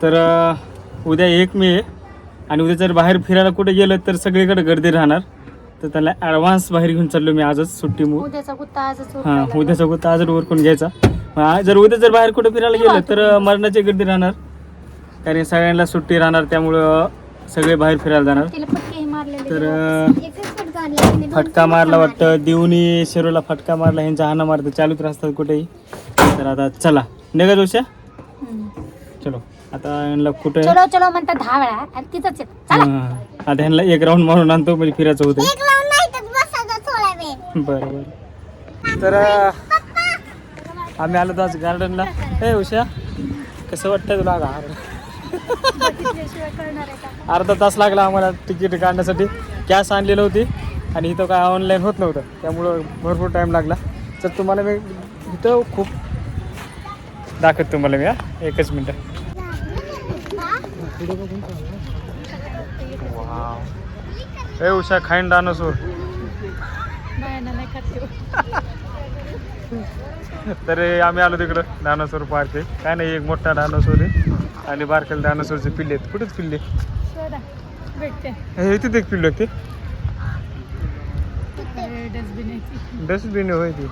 तर उद्या 1 मे आहे आणि उद्या जर बाहेर फिरायला कुठे गेलं तर सगळीकडे गर्दी राहणार. तर त्याला ॲडव्हान्स बाहेर घेऊन चाललो मी आजच सुट्टीमुळे. उद्याचा गुत्ता आजच हां, उद्याचा गुत्ता आजच उरकून घ्यायचा. जर उद्या जर बाहेर कुठे फिरायला गेलं तर मरणाची गर्दी राहणार, कारण सगळ्यांना सुट्टी राहणार, त्यामुळं सगळे बाहेर फिरायला जाणार. तर फटका मारला वाटतं, दिवनी शिरोला फटका मारला, ह्यांचा हाना मारतं चालूच राहतात कुठेही. तर आता चला निघा जोशा, चलो आता ह्यांना कुठे चलो चलो म्हणतात 10 वेळा आणि तिथंच आता ह्यांना 1 राऊंड मारून आणतो म्हणजे फिरायचं होतं. बरं बरं. तर आम्ही आलो तर आज गार्डनला. हे उषा, कसं वाटतंय तुला? अर्धा तास लागला आम्हाला तिकीट काढण्यासाठी. कॅश आणलेली होती आणि इथं काय ऑनलाईन होत नव्हतं, त्यामुळं भरपूर टाईम लागला. तर तुम्हाला मी इथं खूप दाखवतो तुम्हाला मी. 1 मिनटं. वाव, हे उषा खाईन डायनोसॉर. तर आम्ही आलो तिकडं डायनोसॉर पार्क आहे. काय नाही, एक मोठा डायनोसॉर आहे आणि बारकेल डायनोसॉरचे पिल्ले आहेत. कुठेच पिल्ले हे तिथे एक पिल्लू आहे. ते डस्टबिन होय ती.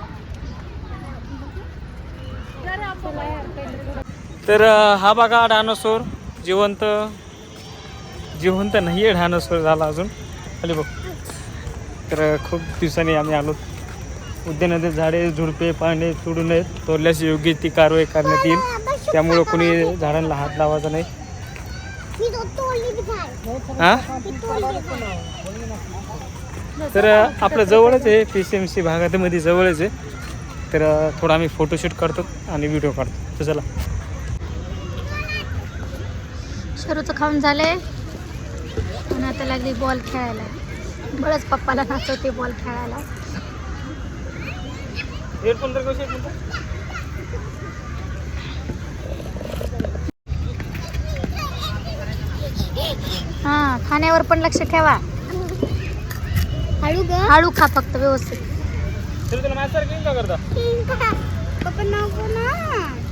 तर हा बघा डायनोसॉर जिवंत नाही आहे, डायनोसॉर झाला अजून खाली बघ. तर खूप दिवसांनी आम्ही आलो. उद्यानातील झाडे झुडपे पाने तोडू नयेत, तोडल्यास योग्य ती कारवाई करण्यात येईल. त्यामुळं कुणी झाडांना हात लावायचा नाही. हां, तर आपलं जवळच आहे, PCMC भागामध्ये जवळच आहे. तर थोडा आम्ही फोटोशूट करतो आणि व्हिडिओ काढतो. तर चला. शरूचं खाऊन झाले आणि आता लागली बॉल खेळायला. बरंच पप्पाला नाचवते बॉल खेळायला. हेडफोन तर कसे आहेत? हा, खाण्यावर पण लक्ष ठेवा. हळू खा फक्त व्यवस्थित.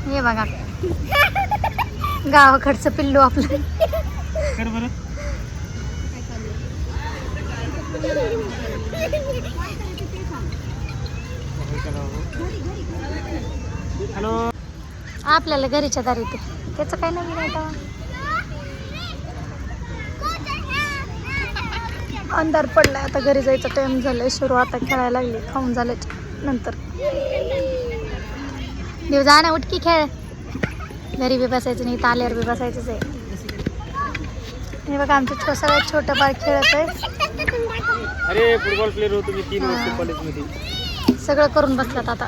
हे बघा गावाकडचं पिल्लू आपलं. हॅलो, आपल्याला घरीच्या दारी ते त्याचं काय नवीन आहे का? अंधार पडलाय, आता घरी जायचा टाइम झालाय. सुरू आता खेळायला लागली खाऊन झाल्याच्या नंतर. देव जा ना, उठकी खेळ. घरी बी बसायचं नाही, ताल्यावर बी बसायचंच आहे. हे बघा आमचं सगळ्यात छोटं बाळ खेळत आहे. अरे फुटबॉल प्लेअर होतो मी 3 वर्ष कॉलेजमध्ये. सगळं करून बसलात आता.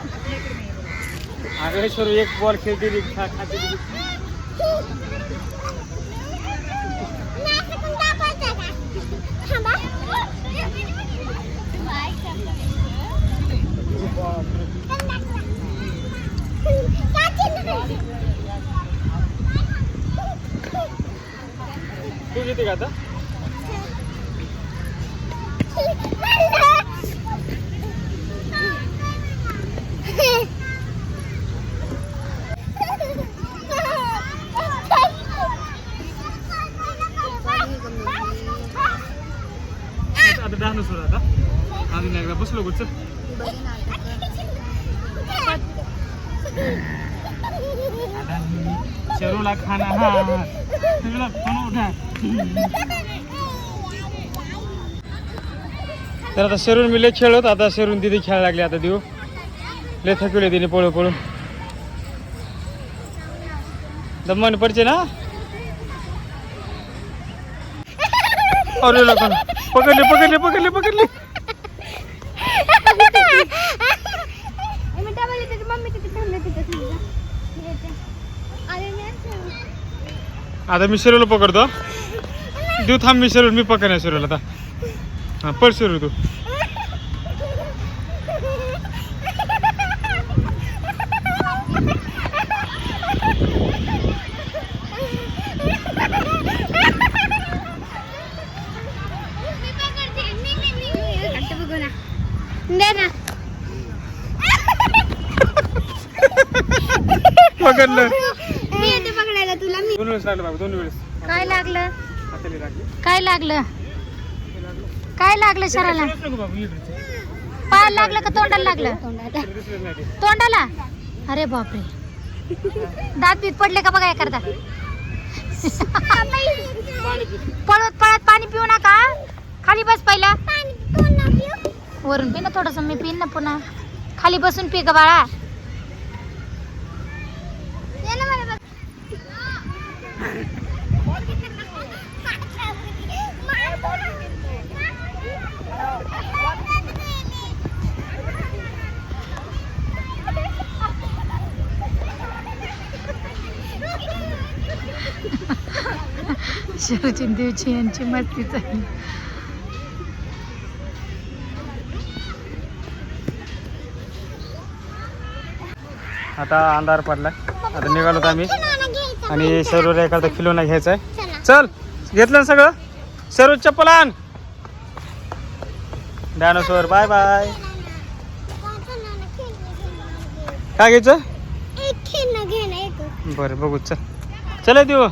आगळेश्वर 1 बॉल खेळते खाते. तू येते का आता? आता डायनोसॉर आता आम्ही एकदा बसलो गुच्च. शरूला खाना. हा तुला पण उठा. तर आता शरून मी लय खेळत, आता शरून तिथे खेळायला लागले. आता देऊ लय थकवले तिने पळू पळून. दमन पडचे ना. अरे लोक पकडले. आता मी शरूला पकडतो. देऊ थांब, मी शरूर मी पकडणार शरूला आता. हां पळ शरू तू. पकडलं. मी येते 2 वेळेस लागलं बाबा, 2 वेळेस काय लागलं? हाताला लागली. काय लागलं? काय लागलं शरीराला? नको बाबा, इकडे. पायाला लागलं का तोंडाला लागलं? दिसलं नाही ते. तोंडाला. अरे बापरे, दात बीत पडले का बघा एखादा. पळत पळत पाणी पिऊ नका, खाली बस पहिला. वरून पी ना थोडस, मी पिन ना पुन्हा. खाली बसून पी ग बाळा. शरचिन देवची यांची मस्ती चालली. आता अंधार पडला, आता निघालो आम्ही. आणि सर्व एखादा खिलोना घ्यायचा आहे. चल, घेतलं ना सगळं. सर्व चप्पल आण. Dinosaur bye bye. काय घ्यायचं? बरं बघू. चल चल देऊ.